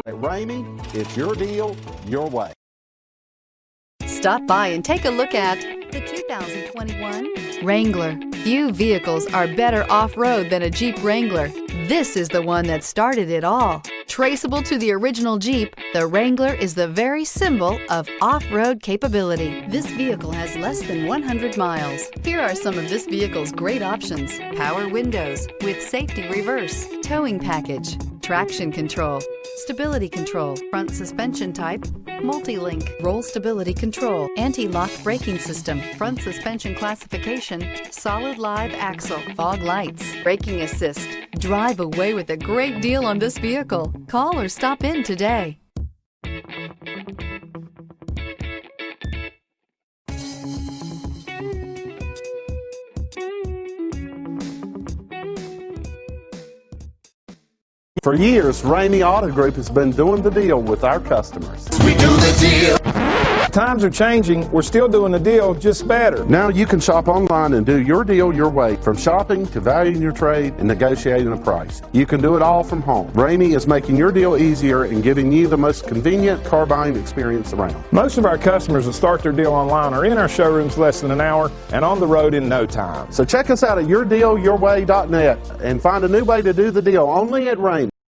At Ramey, it's your deal, your way. Stop by and take a look at the 2021 Wrangler. Few vehicles are better off-road than a Jeep Wrangler. This is the one that started it all. Traceable to the original Jeep, the Wrangler is the very symbol of off-road capability. This vehicle has less than 100 miles. Here are some of this vehicle's great options: power windows with safety reverse, towing package, traction control, stability control, front suspension type, multi-link, roll stability control, anti-lock braking system, front suspension classification, solid live axle, fog lights, braking assist. Drive away with a great deal on this vehicle. Call or stop in today. For years, Ramey Auto Group has been doing the deal with our customers. We do the deal. Times are changing. We're still doing the deal, just better. Now you can shop online and do your deal your way, from shopping to valuing your trade and negotiating a price. You can do it all from home. Ramey is making your deal easier and giving you the most convenient car buying experience around. Most of our customers that start their deal online are in our showrooms less than an hour and on the road in no time. So check us out at yourdealyourway.net and find a new way to do the deal only at Ramey.